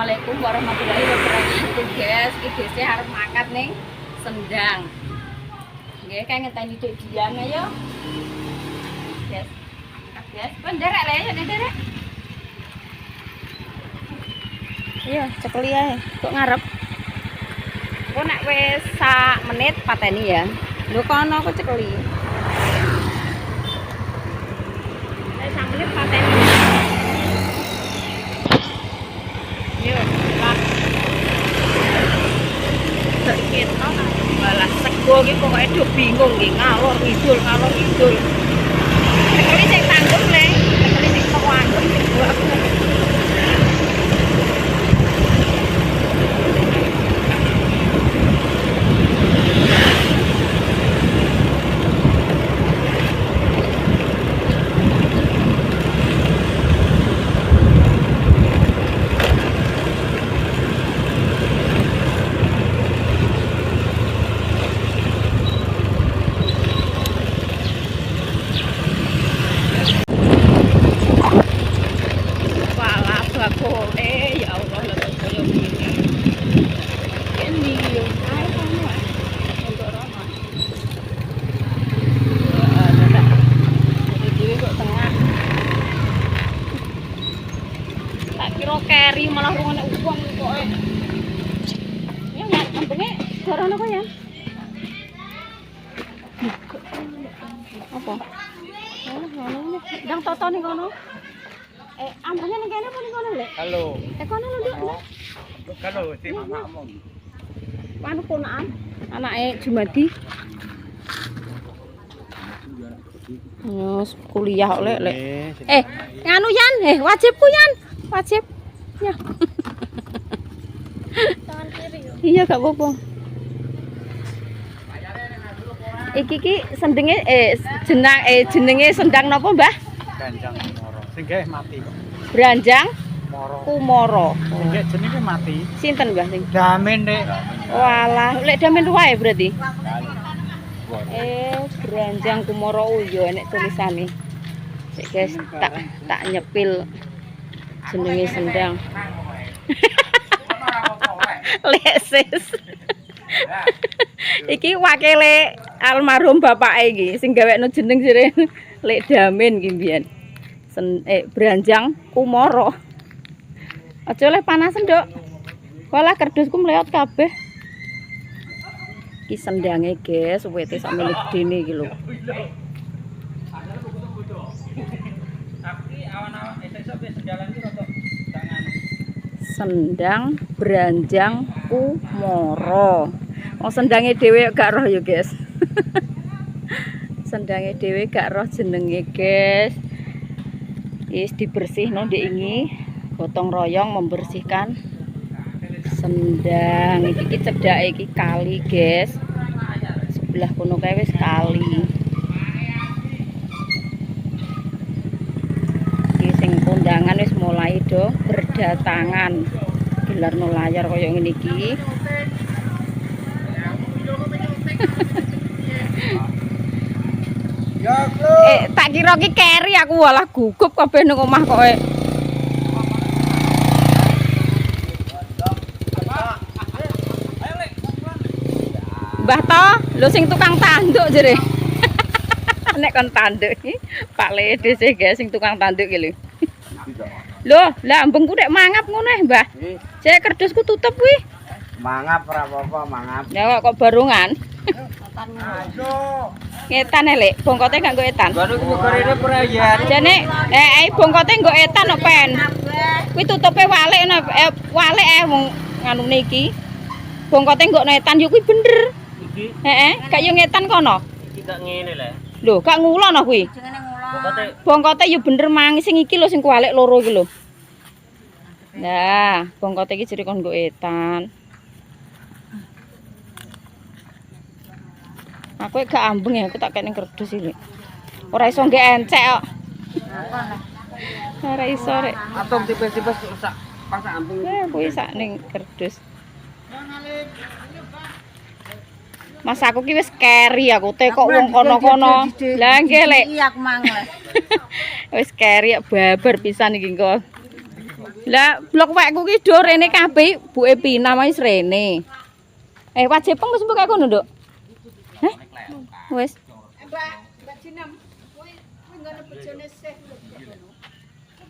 Assalamualaikum warahmatullahi wabarakatuh, guys. Iki dhewe arep mangkat ning Sendang. Nggih, kae ngenteni Dek Dian ayo. Guys. Guys, penderek le ya, nderek. Iya, cekeli ae. Kok ngarep? Kok nek wis sak menit pateni ya. Lho kono kok cekeli. Sak menit pateni. Yo, lah. Kita balas sego iki pokoke do bingung iki ngalor ngidul. Sekali sing tanggung le, sekali sing tanggung aku. Keri malah rungane uang pokoke. Ya ya kampungnya garono kok ya. Apa? Oh, ngono iki. Ndang toto ning kono. Ambune ning kene apa ning kono lho? Halo. Kono lho, Nduk. Halo, si makmum. Anu ponakan anake Jumadi. Yes, kuliah oleh lek. Nganu Yan, wajibku Yan. Wajib. Ya. Tangan kiri yo. Iya gak apa-apa. Iki sendenge jenenge sendang napa, Mbah? Branjang Kumoro. Sing gawe mati kok. Branjang Kumoro. Kumoro. Sing gawe jenenge mati. Sinten, Mbah sing? Damen, Dik. Walah, lek damen wae berarti. Branjang Kumoro yo enek tulisane. Sik guys, tak nyepil jenenge sendang. Leses. Iki wakile almarhum bapake iki sing gawekno jeneng jere Lek Damen iki mbiyen. Branjang Kumoro. Aja oleh panasen, Nduk. Walah kerdusku mlewat kabeh. Iki sendange, guys, wete sak milik dene iki lho. Sendang Branjang Kumoro. Wong sendange dhewe gak roh ya, guys. Sendange dhewe gak roh jenenge, guys. Wis dibersihno ndek iki, gotong royong membersihkan sendang. Iki cedhake iki kali, guys. Sebelah kono kae wis kali. Undangan wis mulai do berdatangan gelar no layar kaya ngene iki. Tak kira ki keri aku walah gugup kabeh ning omah kok. Mbah to, lho sing tukang tanduk jere. Nek kon tanduk iki Pak Lede sih guys sing tukang tanduk iki lho. Loh, lah mbengku nek mangap ngono Mbah. Cek kerdusku tutup kuwi. Mangap ora apa-apa, mangap. Ya kok barungan. Ayo. Ngetan Lek, bongkote gak nggo etan. Baru kuwi perayaan. Jane bongkote nggo etan no pen. Kuwi tutupe walik walik wong nganune iki. Bongkote nggo etan yo kuwi bener. Iki. Gak yo ngetan kono. Iki gak ngene lho. Lho, gak ngulono kuwi. Bongkote yo bener mang sing iki lho sing kualik loro iki lho. Nah, bongkote iki jere kon nggo etan. Aku gak ambeng ya, aku tak kene kerdus iki. Ora iso ngge encek kok. Ora iso rek. Atom tipis-tipis sak pas ambeng. Ya kuwi sak ning kerdus. Mas aku ki wis keri aku kok wong kono-kono. Lah nggih Lek. Iki aku mang. Wis keri babar pisan iki engko. Lah blok wekku ki do rene kabeh buke Pina wis rene. Wajib peng wis mbok kono, Nduk. Heh. Wis. Mbak Jinem, kuwi nggone bojone sih.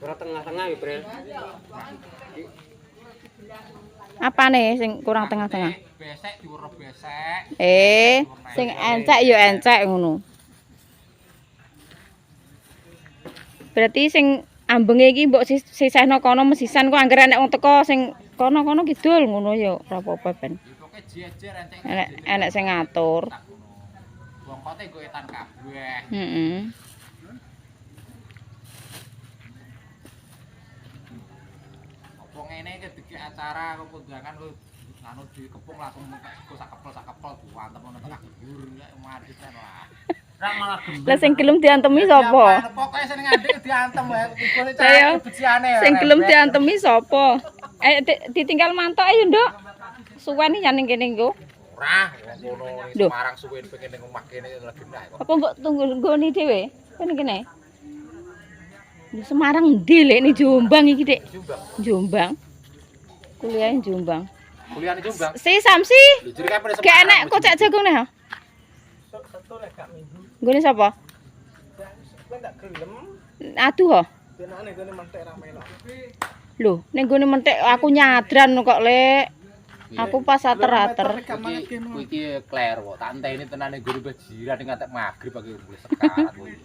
Ora tengah-tengah ya, Bre. Apane sing kurang tengah-tengah? Besek diurep besek. Sing encek ya encek ngono. Berarti sing ambenge iki mbok sisihno kono mesisan kok anggere enek wong teko sing kono-kono kidul ngono ya ora apa-apa ben. Pokoke jejer encek. Enek sing ngatur. Bongkote nggo etan kabeh. Heeh. Apa ngene iki dikek acara kok kondangan kok anu dikepung langsung sak kepel diwantem nang tengah dhuwur mati ten lah. Ra malah gembel. Lah sing gelem diantemi sapa? Pokoke sing ngandhik diantem wae ikune Lah ya, beciane. sing gelem diantemi sapa? Ditinggal mantok ayo, Nduk. Suwen iki ning kene nggo. Ora, ngono Lho. Semarang suwen pengen ning omah kene lagi nah kok. Apa mbok tunggu nggone dhewe? Kene kene. Di Semarang ndi lek ni Jombang iki, Dik? Jombang. Kuliah ning Jombang. Kuliah ning Jombang. Si Samsi. Lho jere kae Gak enek kocak jagung nih, ha? Satu lek gak minggu. Nggone sapa? Kowe tak gelem. Aduh, ha. Denane gone mentek ra melok. Lho, ning gone mentek aku nyadran kok, Lek. Aku pas ater-ater. Iki kler kok. Tak enteni tenane guru bajiran ning ngantek magrib aku mulai sekarat kuwi.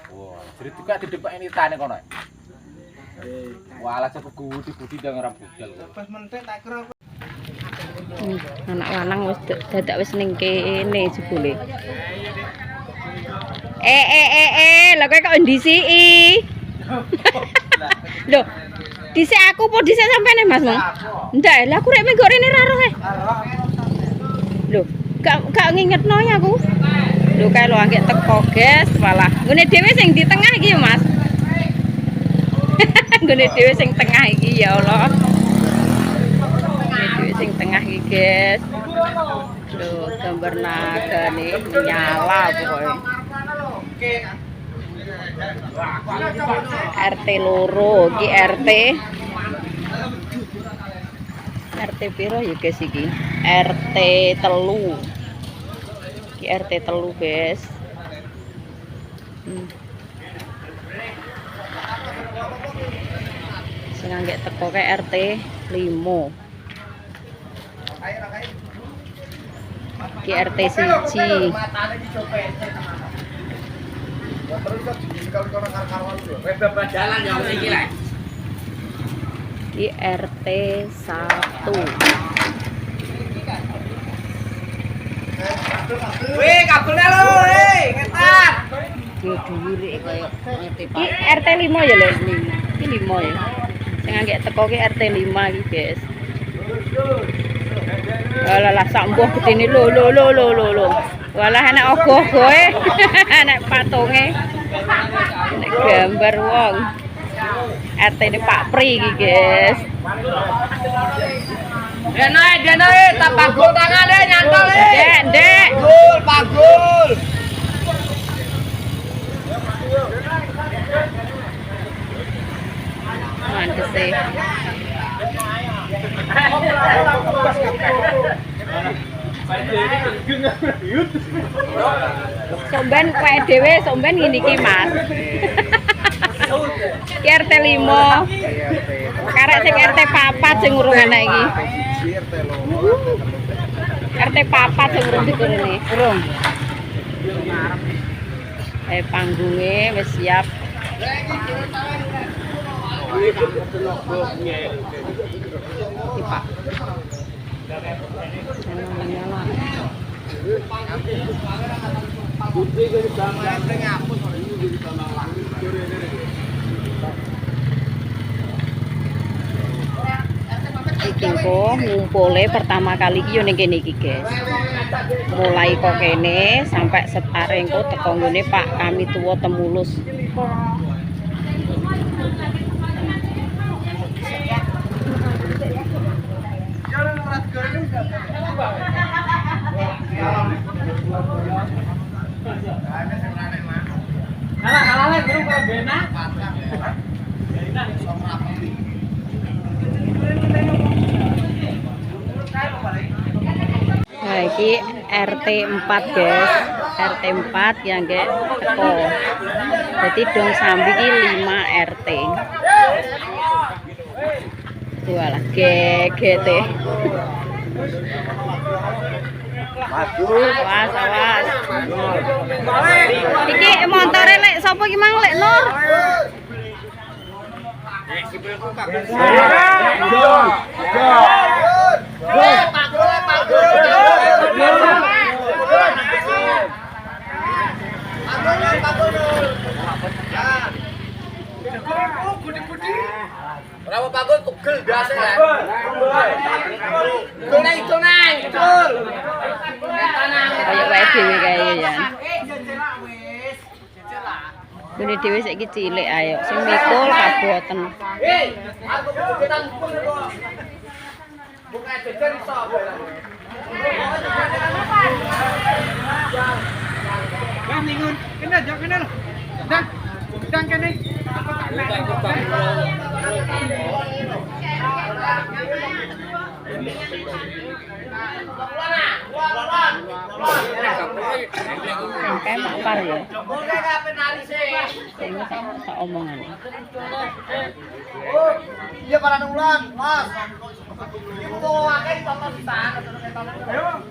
Wah, jadi juga didepake nitane kono. Walah cepet gudi-gudi ndang ora budal. Pas mentek tak kira Anak lanang wis dadak wis ning kene jebule. Lah kowe kok ndisiki? Lho, dhisik aku apa dhisik sampeyan Mas Mong? Ndak, lah aku rek menggo rene ra roh. Lho, gak ngingetno ya aku. Lho kae lho anggek teko, guys, malah. Nggone dhewe sing di tengah iki ya, Mas. Nggone dhewe sing tengah iki ya Allah. Nggone dhewe sing tengah iki, guys. Lho, gambar naga nih nyala pokoknya. RT loro, iki RT piro ya guys iki? RT telu. Iki RT telu, guys. Sing anggek teko ke RT 5. Iki RT 1. Di RT 1. Weh, kabelnya lo, ngetat. Di dhuwure kaya RT RT 5 ya, Lek. Iki 5 ya. Sing anggek teko ki RT 5 iki, guys. Walah sak mbuh gedene lho. Walah enak ogoh-ogohe. Enak patunge. Enak gambar wong. RT ini Pak Pri iki, guys. Denoe, tak pagul tangane nyantol Dek. Pagul. Mantep sih. Somben kowe dhewe somben ngene iki, Mas. Ki RT 5. Karek sing RT 4 sing urung ana iki. RT 4 sing urung dituruni. Urung. Panggunge wis siap. Iki, Pak. Nyala. Iki kok ngumpule pertama kali iki yo ning kene iki, guys. Mulai kok kene sampai setare engko teko nggone Pak Kami Tuwa Temulus. Nah, iki RT 4 guys. RT 4 yang kayak teko. Jadi dong sambi iki 5 RT. Walah GGT. Awas, awas. Iki montore lek sapa iki mang lek Nur? Berapa bagus tugel biasa kan? Itu nang. Kayak wae dhewe kae ya. Gune dhewe saiki cilik ayo sing mikul kaboten. Aku bukan pun bukan jajan iso. Wah ningun, kene aja kene lho. Dang kene. Kayak makpar ya. Sing tak omongan. Iya para nulan, Mas. Ibu mau wae tonton di sana, ayo.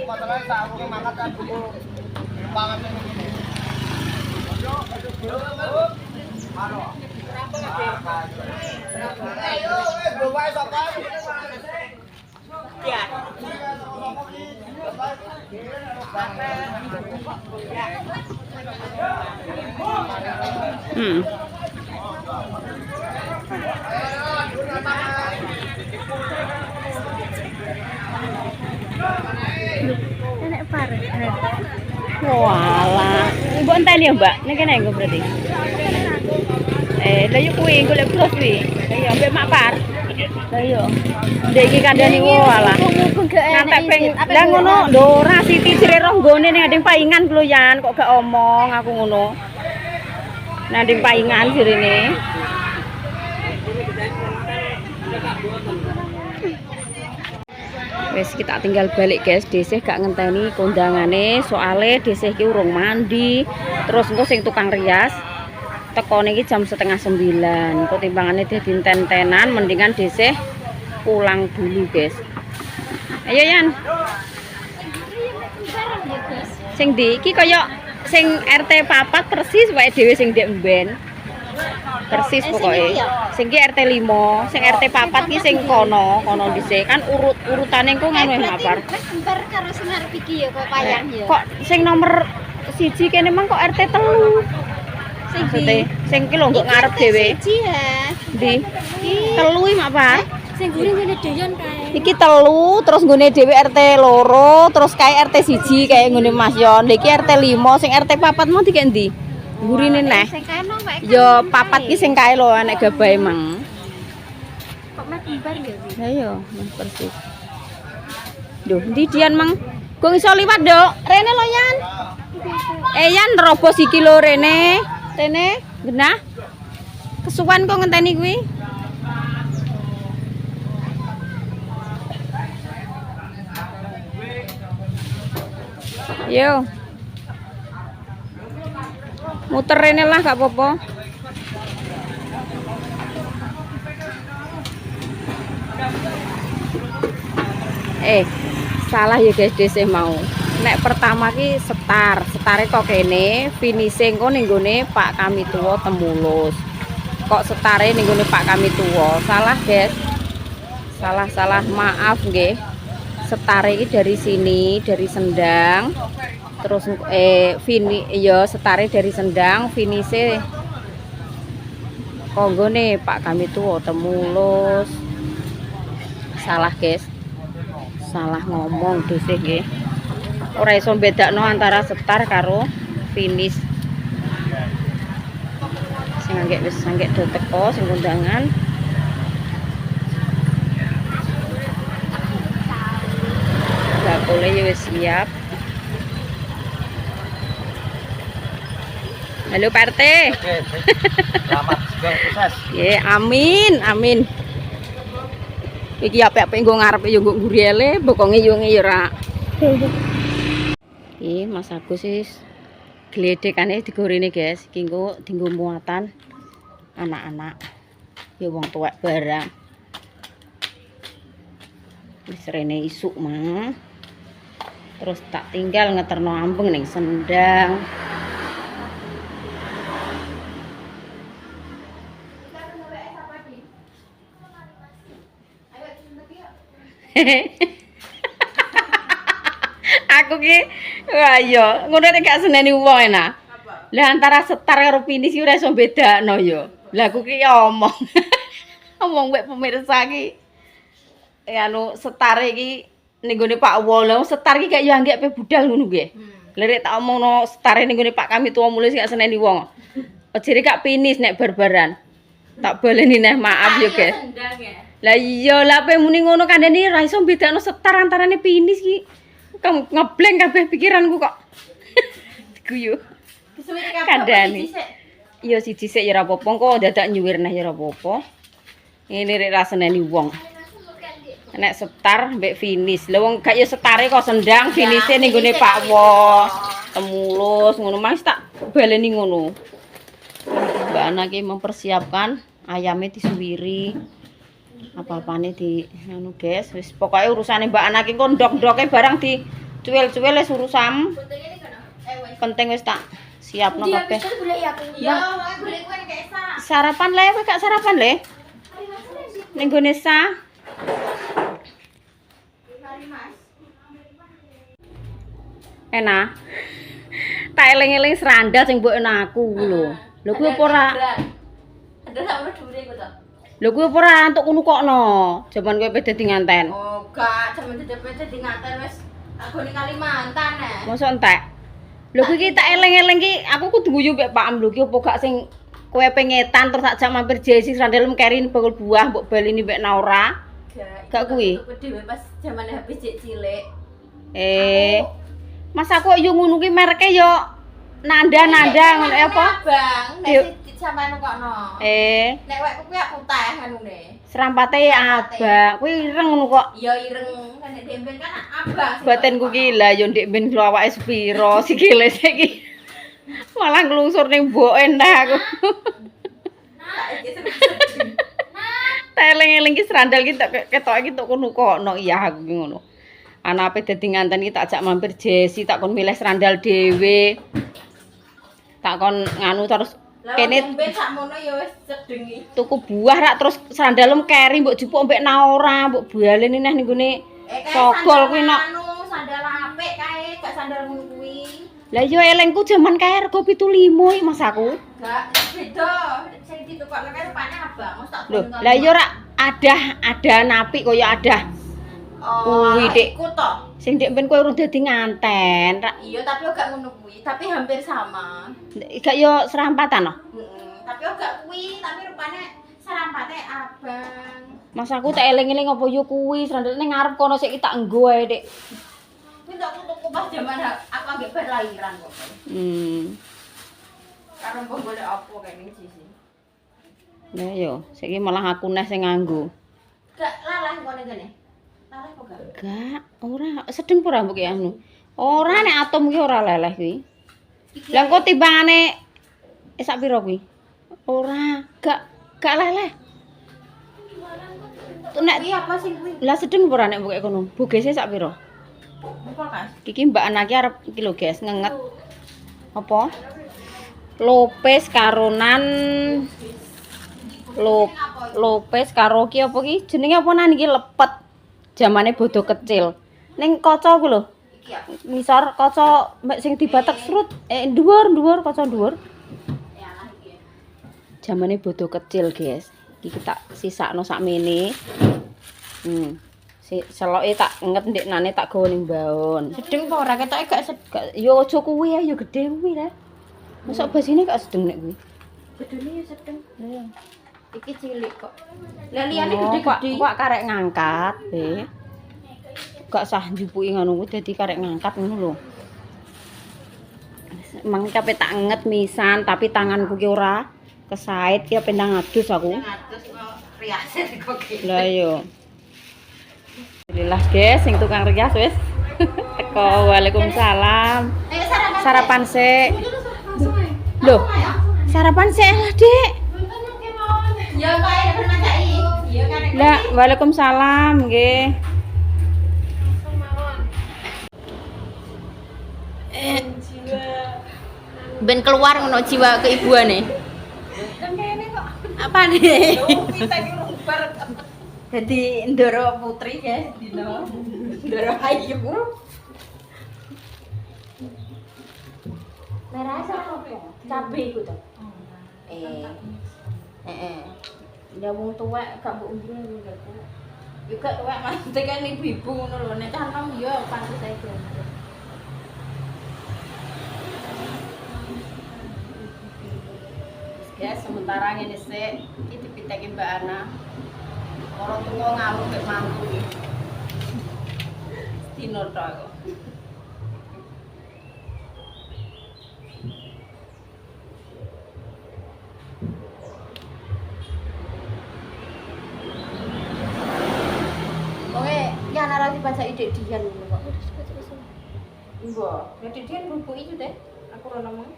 Masalahnya tak aku mangkat kan dulu. Banget ini. Ayo, bawa sapa? Ya. Enak parah. Walah, ibu enteni ya, Mbak? Nek kene engko berarti. Lha yo kuwi golek bros kuwi. Iya, mbek makpar. Lah yo. Ndek iki kandhane walah. Ngantek ping lah ngono lho ora Siti jere roh nggone ning nding paingan kloyan kok gak omong aku ngono. Nang nding paingan jerene. Wes kita tinggal balik guys, desih gak ngenteni kondangane soale desih ki urung mandi. Terus engko sing tukang rias tekone iki jam 8:30. Kok timbangane dadi ten-tenan mendingan desih pulang dulu guys. Ayo Yan. Sing ndi iki kaya sing RT 4 persis wae dhewe sing ndek mben. Persis pokoknya. Sing ki RT 5, sing RT 4 ki sing kono dhisik kan urutane engko ngono ya Mapar. Embar karo sing arep iki ya kok payang ya. Kok sing nomor 1 kene mang kok RT 3. Sing ndi? Sing ki lho nggo ngarep dhewe. Siji ya. Ndi? 3 iki Mapar. Sing gune deyon kae. Iki 3 terus nggone dhewe RT 2 terus kae RT 1 kae nggone Mas Yon. Iki RT 5 sing RT 4 mau dikek ndi? Gurine neh. Sing kene wae. Ya 4 ki sing kae lho nek gabahe mang. Kok mek embar ya iki? Ya yo, persis. Duh, ndi Dian mang? Gong iso liwat, Dok. Rene lo Yan. Yan robos iki lho rene. Rene, genah. Kesuwen kok ngenteni kuwi. Yo. Muter rene lah gak apa-apa. Salah ya guys desih mau. Nek pertama ki setare kok kene, finishing kok ning gone Pak Kami Tuwa Temulus. Kok setare ning gone Pak Kami Tuwa. Salah guys. Salah maaf nggih. Setare iki dari sini, dari Sendang. Terus setare dari Sendang, finise konggone Pak Kami Tuwa Temulus. Salah guys. Salah ngomong desih nggih. Ora iso bedakno antara setar karo finish. Sing anggek do teko sing undangan. Bakule ya wis siap. Halo Pak RT. Selamat sukses. Amin. Iki apik-apik nggo ngarepe yo nggo nguriele, bokonge yo ngira. Iki Mas Agus wis gledekane digorene, guys. Iki nggo dienggo muatan anak-anak. Ya wong tuwek barang. Wis rene isuk mah. Terus tak tinggal ngeterno ambeng ning sendang. Aku ki wah iya ngono nek gak seneni wong enak. Lah antara setar karo pinis iki ora iso bedakno ya. Lah aku ki omong. Omong mek pemirsa ki anu setar iki ning gone Pak Wolo, setar ki gak yo anggap pe budal ngono nggih. Lah rek tak omongno setare ning gone Pak kami tuwa mulih gak seneni wong. Ojere gak pinis nek barbaran. Tak baleni neh maaf yo, guys. Lah iya lah pe muni ngono kandhane ora iso bedakno setar antarane pinis ki. Kamu ngebleng kabeh pikiranku kok. Diguyu. Kandhane. Iya siji sik ya ora apa-apa kok dadak nyuwir neh ya ora apa-apa. Ngene rek raseneni wong. Nek setar mbek finish. Lah wong gak ya setare kok sendang finise ning gone Pak Wo. Temulus ngono mas tak baleni ngono. Mbak Ana ki mempersiapkan ayamnya disuwiri. Apa-apane di anu guys, wis pokoke urusane Mbak Ana ki kok ndok-ndoke barang di cuwil-cuwil wis urusan. Penting wis tak siapno kabeh. Ya, golek kuwi nek Sarapan le, kowe gak sarapan le? Ning gone Sa. Enak. Tak eling-eling serandal sing mbok enaku lho. Lho kuwi apa ora? Ada sak ono dhuwure iku to. Lho kuwi apa ora entuk kono kokno. Jaman kowe pe dadi nganten. Oh, gak jaman dadi nganten wis aku ning Kalimantan Mosok entek. Lho kuwi iki tak eling-eling ki aku kudu guyu mek Pak Am lho ki apa gak sing kowe pengetan terus sak jam mampir jesi serandal mkerin bakul buah mbok baleni mek Naura. Gak kuwi. Aku dhewe pas jaman HP cilik. Mas aku yo ngono ki mereke yo nanda-nanda ngono apa? Bang, nek sampean kokno. Nek wekku kuwi aku teh anune. Serampate abang. Kuwi ireng ngono kok. Ya ireng, nek demben kan abang. Batinku ki lah yo ndek ben klo awake sepiro sikile iki. Malah nglungsur ning mboke nah aku. Tak eling-eling ki serandal ki ketoke ki tok kono kokno iya aku ki ngono. Anape dadi nganten iki tak ajak mampir jesi tak kon milih serandal dhewe. Tak kon nganu terus kene demben sakmono ya wis sedengi. tuku buah rak terus serandalem keri mbok jupuk mbek Naura mbok baleni neh ning gone Sogol kuwi nok. Anu sandal apik kae, gak sandal ngono kuwi. Lah yo elengku jaman kae rego 75 iki Mas aku. Gak beda. Sing ditukokne kae rupane abang, mos tak Loh, lah yo rak ada napi kaya ada. Kuwi Dik. Iku to. Sing Dik ben kowe urung dadi nganten. Rak Iya, tapi gak ngono kuwi, tapi hampir sama. gak yo serampatan no. Tapi gak kuwi, tapi rupane serampate abang. Mas aku tak eling-eling apa yo kuwi serandal ning ngarep kono sik tak nggo ae Dik. Kuwi tak tuku pas jaman aku anggere bar lahiran kok. Karo mbok golek apa kene sisi. Lah yo, saiki malah aku neh sing nganggo. Gak lalah kene kene. Lalah kok gak? Gak, ora sedeng ora mbok ki anu. Ora nek atom ki ora leleh kuwi. Lah kok timbangane sak pira kuwi? Ora, gak leleh. Nek Kuwi apa sing kuwi? lah sedeng ora nek mbok kono. Bogese sak pira? Apa Kas? Iki Mbak Anaki arep iki lho, guys, ngenget. Apa? Lopes karonan Lopes karo ki apa ki? Jenenge apa nan iki lepet. Jamane bodo kecil. Ning kaca ku lho. Iki ya. Ngisor kaca mek sing dibatek srut dhuwur kaca dhuwur. Ya lah iki. Jamane bodo kecil, guys. Iki tak sisakno sakmene. Seloke tak nget ndeknane tak gawa ning mbaon. Sedeng apa ora ketoke gak Yo aja kuwi ae yo gedhe kuwi le. Mosok basine gak sedeng nek kuwi. gedene ya sedeng. Iya. Iki cilik kok. Lah liyane Oh, gede-gede. Kok karek ngangkat, Be. Gak sah njupuki ngono kuwi dadi karek ngangkat ngono lho. Emang kape tak nget misan tapi tanganku ki ora kesait ki pendang adus aku. Ngatus kok riase kok iki. Lah yo. Alhamdulillah guys, sing tukang rias wis teko. Waalaikumsalam. Ayo sarapan. Sarapan sik. Loh, sarapan sik lah, Dik. Ya kae dapat macai. Ya kan. Lah, waalaikumsalam nggih. Ben keluar ngono jiwa keibuane. Apa nih? Jadi Ndoro Putri guys, dino Ndoro Ayu. Merah sama apa? Cabe iku to. Ya wong tuwek gak mbok umbre enggak. Yo gak tuwek maksudnya kan ibu-ibu ngono lho, nek cah nom yo pantes ae. Guys, sementara ngene sik iki dipiteki Mbak Ana. Orang tua ngamuk mek mantu iki. Dino tok kok. Oke, ya nara dibaca ide Dian ngono kok. Mbok, ya Dian bubuk itu deh. Aku ora ngomong.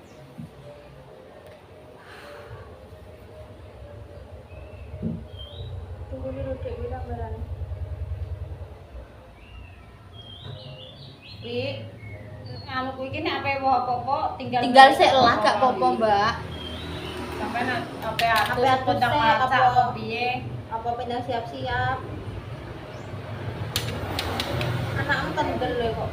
Tunggu dulu dek bilang barang. Wi, anu kuwi iki nek ape apa-apa tinggal sik lah gak apa-apa, Mbak. Sampai ape atus kotak maca apa piye? Apa pindah siap-siap. Anakmu kendel lho kok.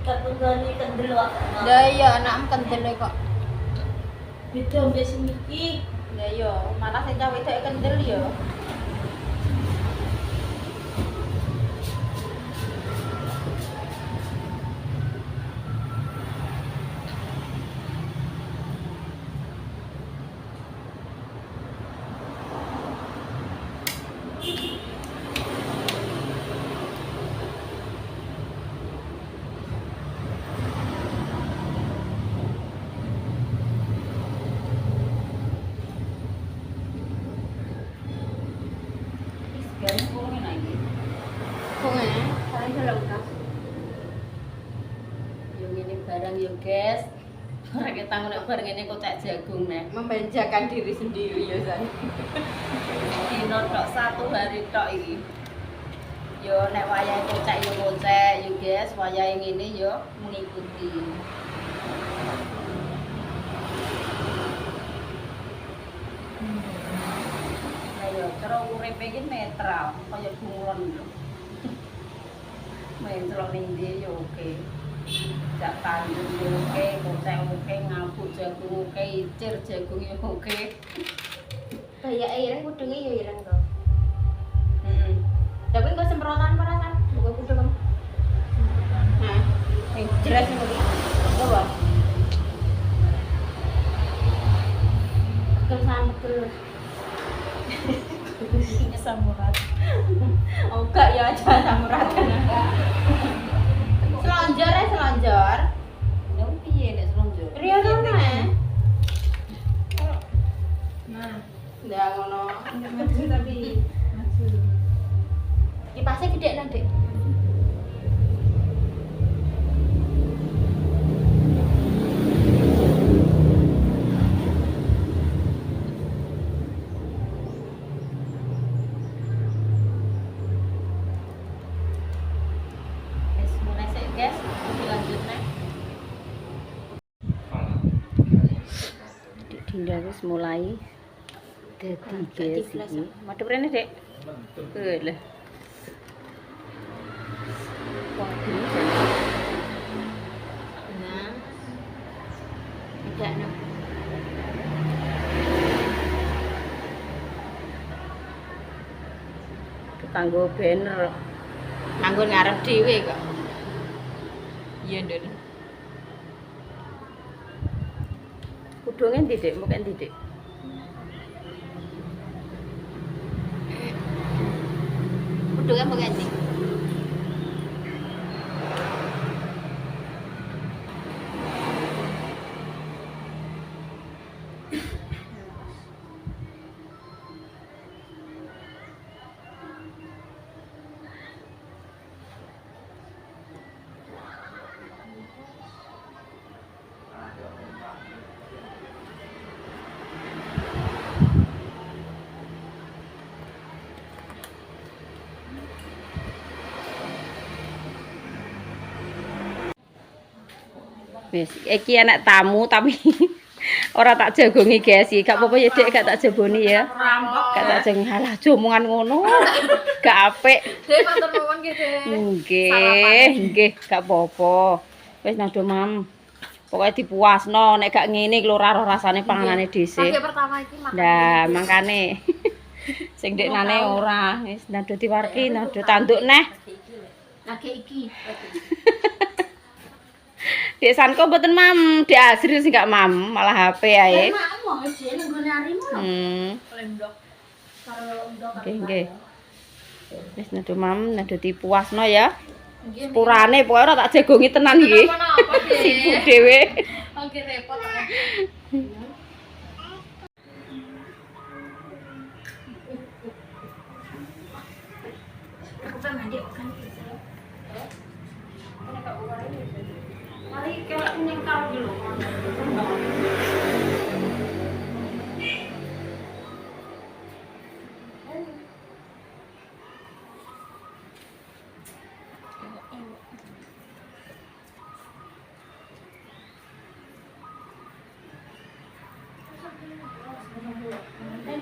Katunggane kendel kok. Lah iya anakmu kendel kok. Beda mbek sing iki. Lah iya, malah sing cah wedok kendel ya. Garis kurangin lagi. Bunga, paling selengkap. Yung ini barang yo guys. Ora kita ngono bareng ini kocek jagung nek. Memanjakan diri sendiri ya San. Dino tok 1 hari tok iki. Yo nek wayahe kocek yo kocek yo guys, wayahe ngene yo mengikuti. Ayo, cara uripe iki netral, kaya bunglon lho. Main celok ning ndi yo oke. Jak tandur yo oke, kocek oke, ngabuk jagung oke, icir jagung yo oke. Kayak ireng kudunge ya ireng to. Heeh. Tapi kok semprotan ora San? Buka kudung. Nah, jelas ngono. Coba. Kesan betul. Ini samurat. Oh enggak ya aja samurat. Selonjor ya selonjor. Ya piye nek selonjor? Ria sama. Nah, ndak ngono. Maju tapi maju. Kipasnya gede nanti. Wis mulai sik guys, dilanjutne. Dinda wis mulai dadi guys iki. Madhep rene, Dek. Lho. Wah, ini Nah. Tidak no. kanggo banner. Nganggo ngarep dhewe kok. Iya, Ndun. Kudunge ndi, Dik? Mok endi, Dik? Kudungnya mau ganti. Wis, iki enak tamu tapi ora tak jagongi guys. Gak apa-apa ya Dek, gak tak jaboni ya. Gak tak jagongi. Halah jomongan ngono. Gak apik. Dek matur nuwun nggih, Dek. Nggih, gak apa-apa. Wis nang do Mam. Pokoke dipuasno nek gak ngene iki lho ora roh rasane panganane dhisik. Pagi pertama iki makan. Nah, mangkane sing ndeknane ora wis nang do diwarki, nang do tanduk neh. Lagi iki. Dek Sanko mboten Mam, Dek Azril sing gak Mam, malah HP ae. Makmu aja nggone arimu lho. Lendok. Karo ndok. Nggih. Wis nang do Mam, nang do dipuasno ya. Sepurane pokoke ora tak jagongi tenan iki. Apa Dek? Sibuk dhewe. Oke repot. Aku pengen mandi kan. Mari kita nyengkal dulu.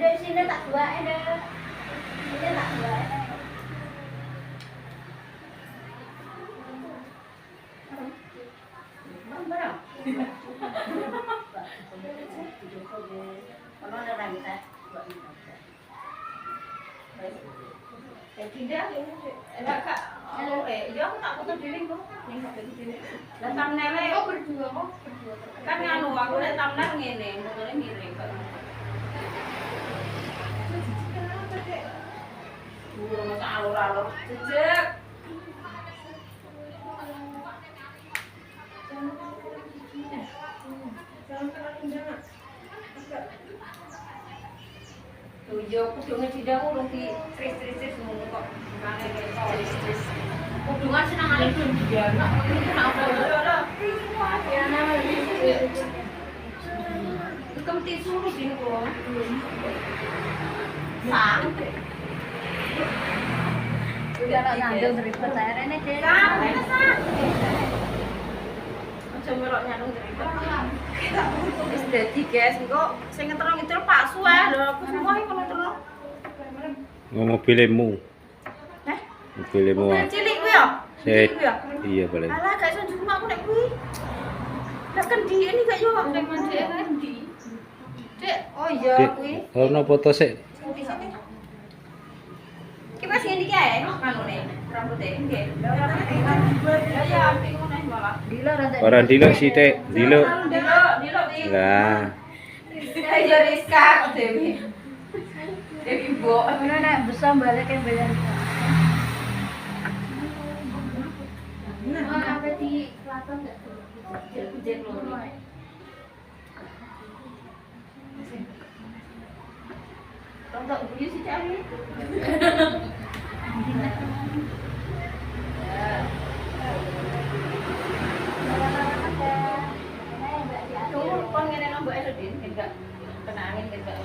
Dari sini tak dua ada. Ini tak dua. Tidak, enggak Kak. Oh, iya aku tak foto diri kok. Lah thumbnail-e kok berdua kok. Kan nganu aku nek thumbnail ngene, fotone miring kok. Burung tak alur-alur jejeg. Yo kudu ngedidang urung di tris-tris ngono kok. Mane tris-tris. Kudungan senengane belum dianak. Iki nek apa. Ya nama iki. Kemti suruh dino kok. Sak. Udah tak nyandung dari pecairane, Dek. Sak. Aja melok nyandung dari wis dadi guys, engko sing ngeterong itu Pak Su ae lho, aku semua iki kono terus. Mobilmu. Heh? Mobilmu. Mobil cilik kuwi ya? Cilik kuwi ya? Iya boleh. Alah, gak iso njupuk aku nek kuwi. Lah kan di ini gak yo nek mandi kan di. Dek, oh iya kuwi. Ono foto sik. Ki pas ngene iki ae manune, rambuté nggih. Lah ya apik ngono ae malah. Dilo ra. Ora diluk sithik, diluk. Dilo iki. Lah, Ayo Rizka kok Dewi. Dewi Mbok. Mana nek bisa balik yang bayar. Nah, apa di Klaten enggak? Hujan loro. Tonton bunyi sih cari. Tuh, kon ngene nang mbok Elodin, enggak kena angin enggak.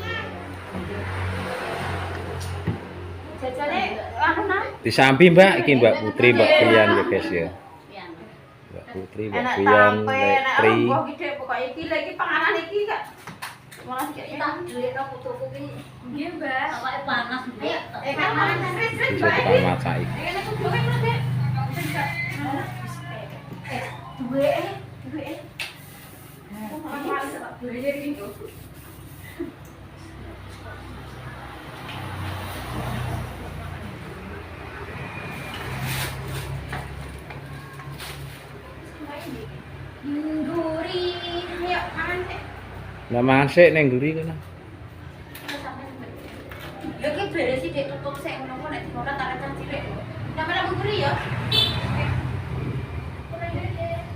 Jajane anu nang disambi Mbak, iki Mbak Putri, Mbak Priyan ya guys ya. Mbak Putri, Mbak enak Priyan, tampe, Mbak enak Tri. rombong iki pokoke iki lha iki panganan iki gak. Malah kayak Tak delikno putuku ki. Nggih, Mbak. Awake panas, Mbak. kan malah stres-stres Bisa bae. tukang macai. Ngene kudu kan ngono, Dek. Duwe duwe. Oh, malah tak duwe iki. Guri, ayo mangan teh. Lah mangan sik ning nguri kono. Lha ki beres sih Dek tutup sik ngono nek ora tak kacang cilik. Sampe nang guri ya.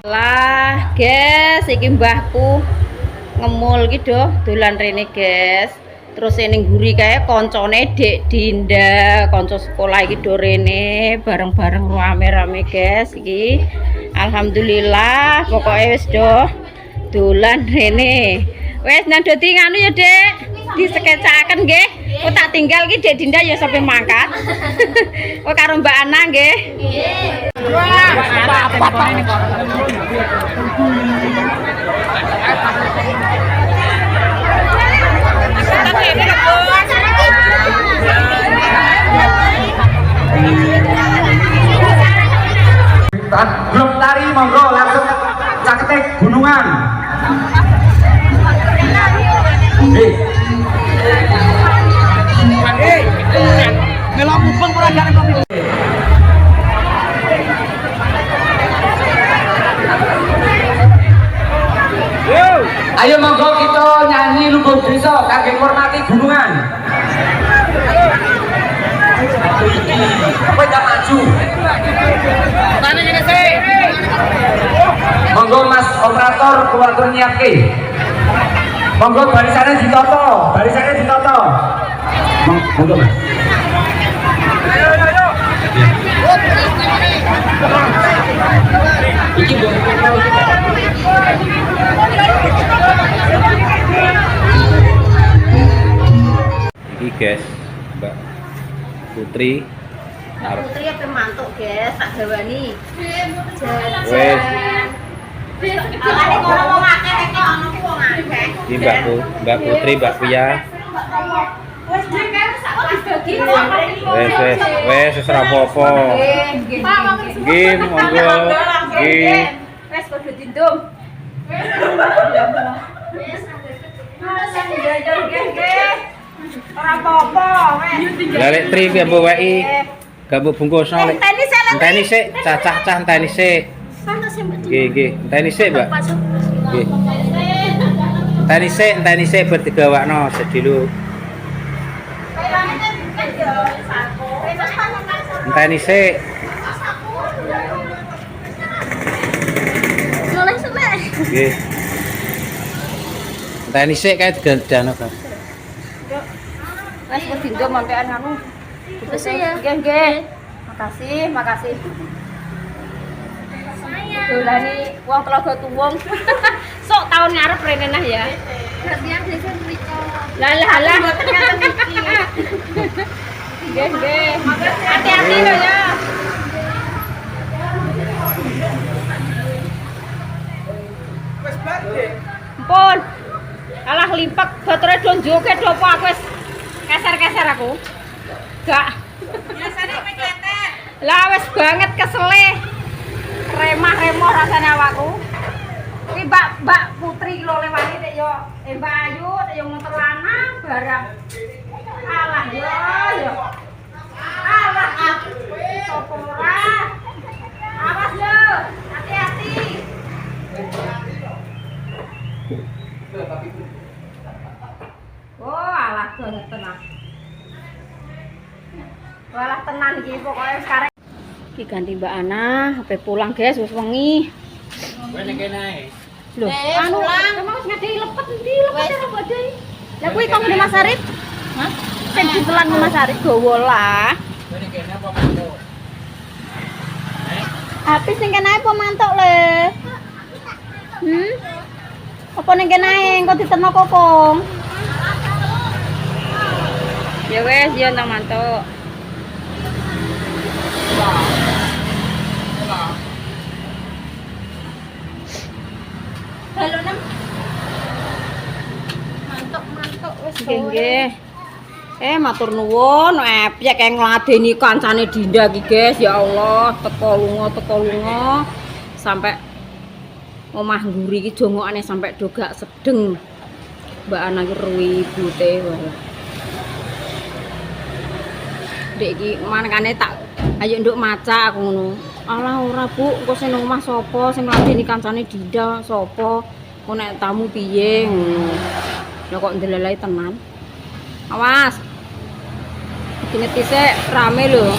Lah, guys, iki mbahku ngemul ki dolan rene, guys. Terus ning guri kae koncone Dek Dinda, kanca sekolah iki do rene bareng-bareng rame-rame, guys. Iki alhamdulillah pokoke wis do dolan rene. Wis nang dadi nganu ya, Dek. Diskecaken nggih. Kok tak tinggal ki Dek Dinda ya sampe mangkat. Kok karo Mbak Ana nggih. Grup tari monggo langsung cakete gunungan. Melo mubeng ora jane kopi. Ayo monggo kita nyanyi lumbung desa kangge ngurmati gunungan. Kowe ndak maju. Monggo Mas operator kuwatur nyiapke. Monggo barisannya ditoto, Monggo Mas. Iki guys, Mbak Putri arep Putri apa mantuk guys, tak jawani. wes Alane kono wong akeh kok ana ku wong akeh. iki Mbak Putri, Mbak Pia. Wes dhewe sak dibagi. Wes ora apa-apa. Nggih, monggo. Nggih. Wes padha dindum. Ora apa-apa, wes. Lah lek Tri piye mbok weki? Gak mbok bungkusno lek. Enteni sik, cacah-cah enteni sik. Nggih, enteni sik, Mbak. Nggih. Enteni sik bar digawakno sik dulu. Enteni sik. Nggih. Enteni sik kae digandano, Bang. Wes dindum sampean anu. Nggih. Makasih. Dolani wong Telaga Tuwung. Sok tahun ngarep rene nah ya. Lah. Nggih. Hati-hati lho ya. Ampun. Alah limpek batere do njoke do apa aku wis keser-keser aku. Gak. Biasane meketek. Lah wis banget kesele. Remah-remah rasane awakku. Iki Mbak Putri lho lewati nek yo Mbak Ayu nek yo motor lanang barang. Alah yo. Alah sopo ora. Awas yo, hati-hati. Oh, alah banget tenang. Walah tenang iki pokoke sekarang. Iki ganti Mbak Ana, sampai pulang guys, wis wengi. Kowe ning kene. Loh, anu emang wis ngadei lepet endi lepete ora badhe. Lah kuwi kok ngene Mas Arif? Hah? Sing diselan Mas Arif gowo lah. Kowe ning kene apa mantuk? Habis ning kene apa mantuk le? Apa ning kene engko diterno kokong? Ya wes, ya nang mantuk. Halo Nem. Mantuk wis. Nggih. Matur nuwun, epyek keng ngladeni kancane Dinda iki, guys. Ya Allah, teko lunga sampai omah nguri iki jongokane sampai do gak sedeng. Mbak Ana iki ruwibute wae. Dek iki manekane tak ayo nduk maca aku ngono. Alah ora Bu, engko sing nang omah sapa sing ngladeni kancane Dinda sapa? Kok nek tamu piye ngono. Lah kok ndelelai tenan. Awas. Dineti sik rame lho.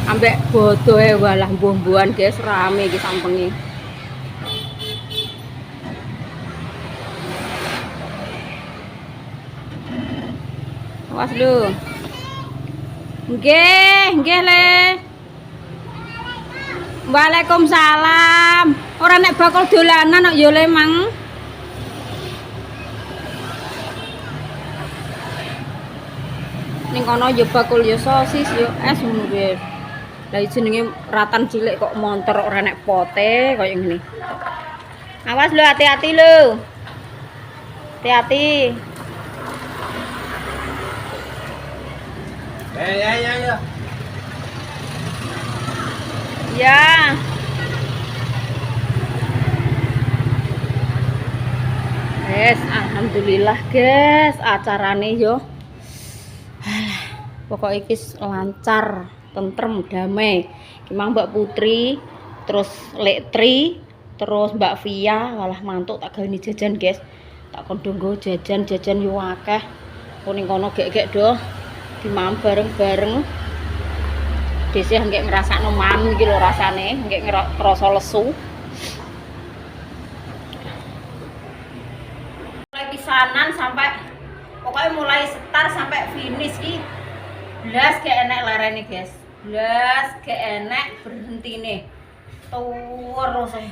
Ambek bodohe walah mbuh-mbuhan guys rame iki sampenge. Awas lho. Nggih Le. Waalaikumsalam. Ora nek bakal dolanan kok ya Le Mang. Ning kono yo bakul yo sosis yo es ngono guys. Lah jenenge ratan cilik kok montor ora nek pote koyo ngene. Awas lho, hati-hati lho. Hati-hati. Ya. Ya. Guys, alhamdulillah guys, acarane yo. Alah, pokoknya iki lancar, tentrem, damai. Kimang Mbak Putri, terus Lek Tri, terus Mbak Via, walah mantuk tak gawe jajan guys. Tak kondo nggo jajan yo akeh. Kuning kono gek-gek do. Dimam bareng-bareng. Dhisik nggih ngrasakno mam iki lho rasane, nggih ngrasa lesu. Mulai pisanan sampai pokoknya mulai start sampai finish ki blas gak enek lerene guys. Blas gak enek berhentine. Terus saya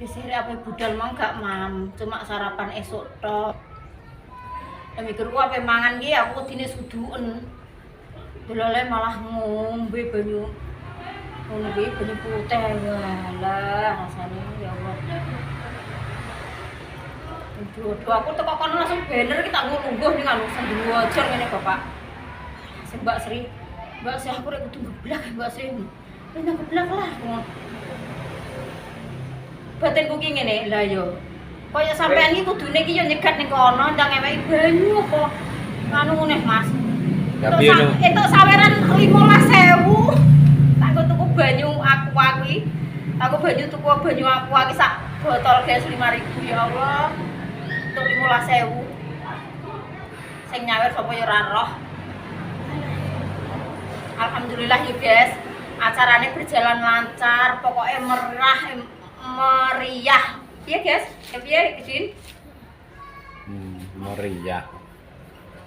disini apa budal mang gak mam, cuma sarapan esok tok. Mikirku apa mangan ki aku dine suduken. Delole malah ngombe banyu. Ngombe banyu putih walah rasane ya Allah. Dodo aku teko kono langsung banner ki tak nglungguh ning anu sandwajor ngene Bapak. Sing Mbak Sri, Mbak Sri aku rek kudu ngeblak Mbak Sri. Wis ngeblak lah. Batinku ki ngene, lah yo. Kaya sampean iki kudune ki yo nyegat ning kono ndang ngeweki banyu apa anu ngene Mas. Tapi yo entuk saweran 15.000. Tak go tuku banyu aqua kuwi. Aku banyu tuku banyu aqua ki sak botol guys 5.000 ya Allah. Untuk 15.000. Sing nyawer sapa ya ora roh. Alhamdulillah ya guys. Acarane berjalan lancar, pokoknya meriah. Iya guys, ya piye Din? Meriah.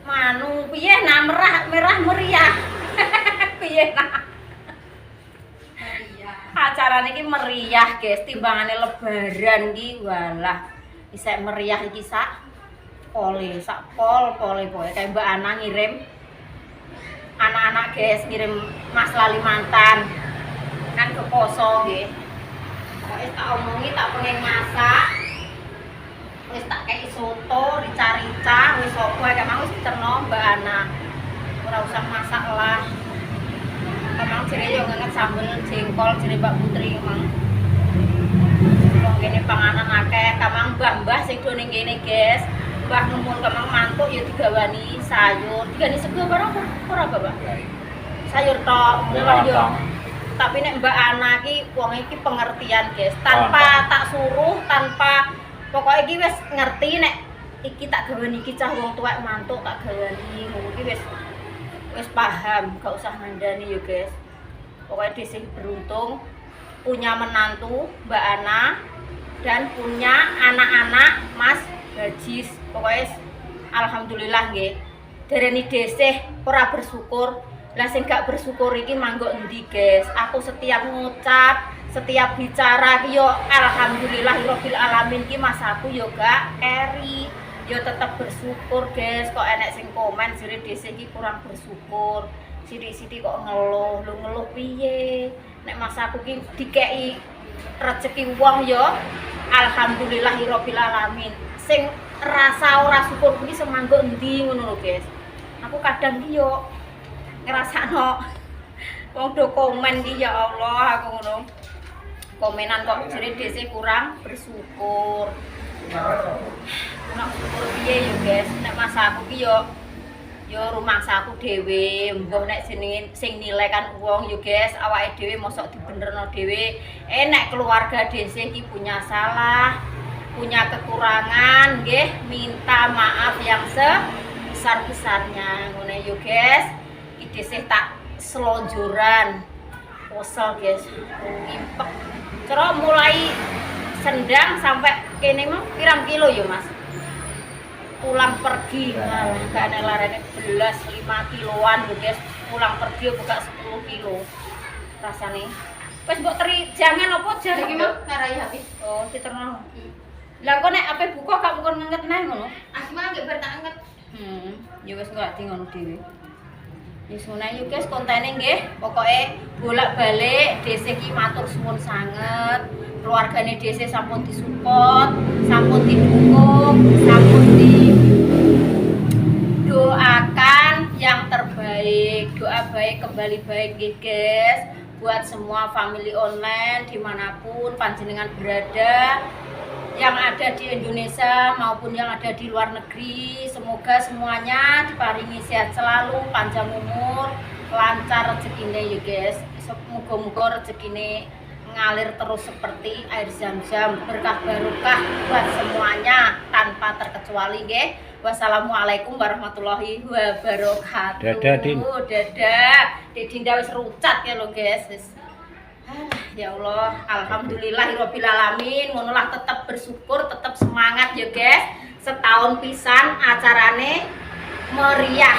Manu piye nah merah meriah. Piye nah? Acarane iki meriah guys, timbangane lebaran iki walah. Isek meriah iki sak pole pokoke kayak Mbak Ana ngirim anak-anak guys, ngirim Mas Lalimantan kan ke poso nggih. Wis tak omongi tak pengen masak. Wis tak kei soto, rica-rica, wis opo ae mang wis diterno Mbak Ana. Ora usah masak lah. Kamang jere yo ngenget sambel jengkol jere Mbak Putri mang. Wong kene panganan akeh, kamang mbah-mbah sing do ning kene guys. Mbah numun kamang mantuk yo digawani sayur, digani sego barang ora Bapak. Sayur tok, ora yo. Tapi nek Mbak Ana ki wong iki pengertian guys, tanpa tak suruh, tanpa pokoknya iki wis ngerti nek iki tak gawani iki cah wong tuwek mantuk tak gawani ngono iki wis paham, gak usah ngandani yo guys. Pokoknya dhisik beruntung punya menantu Mbak Ana dan punya anak-anak Mas Bajis. Pokoknya alhamdulillah nggih. Dereni dhisik ora bersyukur. Lah sing gak bersyukur iki manggo endi guys. Aku setiap ngucap, setiap bicara ki yo alhamdulillahirabbil alamin ki mas aku yo gak eri. Yo tetep bersyukur guys. Kok enek sing komen jere dhisik iki kurang bersyukur. Sithik-sithik kok ngeluh, lu ngeluh piye? Nek mas aku ki dikeki rezeki wong yo alhamdulillahirabbil alamin. Sing rasa ora syukur kuwi semanggo endi ngono lho guys. Aku kadang ki yo ngrasakno wong do komen ki ya Allah aku ngono. Komenan kok jere dhisik kurang bersyukur. Nek syukur piye yo guys, nek masa aku ki yo rumah saku dhewe, mbah nek jenenge sing nilai kan wong yo guys, awake dhewe mosok dibenerno dhewe. Nek keluarga dhisik iki punya salah, punya kekurangan nggih, minta maaf yang sebesar-besarnya ngono yo guys. Dhisik tak selonjoran posel guys, ngimpek cara mulai sendang sampai kene mah pirang kilo ya mas pulang pergi malah gak ada larene belas 5 kiloan lho guys, pulang pergi buka 10 kilo rasane wis mbok teri jangan apa jan iki mah ngarai habis diterno lah kok nek ape buka gak mungkin ngenget neh ngono asma nggih bar tak anget Ya wis ngerti ngono dhewe. Wis ngono ae guys kontene nggih. Pokoke bolak-balik DC iki matur suwun sanget. Keluargane DC sampun disupport, sampun didukung, sampun doakan yang terbaik. Doa baik kembali baik nggih guys. Buat semua family online dimanapun panjenengan berada, yang ada di Indonesia maupun yang ada di luar negeri, semoga semuanya diparingi sehat selalu, panjang umur, lancar rezekine ya guys. Moga-moga rezekine ngalir terus seperti air zam-zam, berkah barokah buat semuanya tanpa terkecuali nggih. Wassalamualaikum warahmatullahi wabarakatuh. Dadah, Din. Dadah. Dik Dinda wis rucat ya lo guys. Wis. Ya Allah, alhamdulillahirabbil alamin. Ngonolah tetap bersyukur, tetap semangat ya guys. Setahun pisan acarane meriah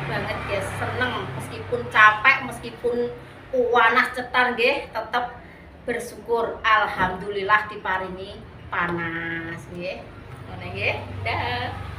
banget guys. Seneng meskipun capek, meskipun panas cetar nggih, tetap bersyukur. Alhamdulillah diparingi panas nggih. Ngene nggih. Dah.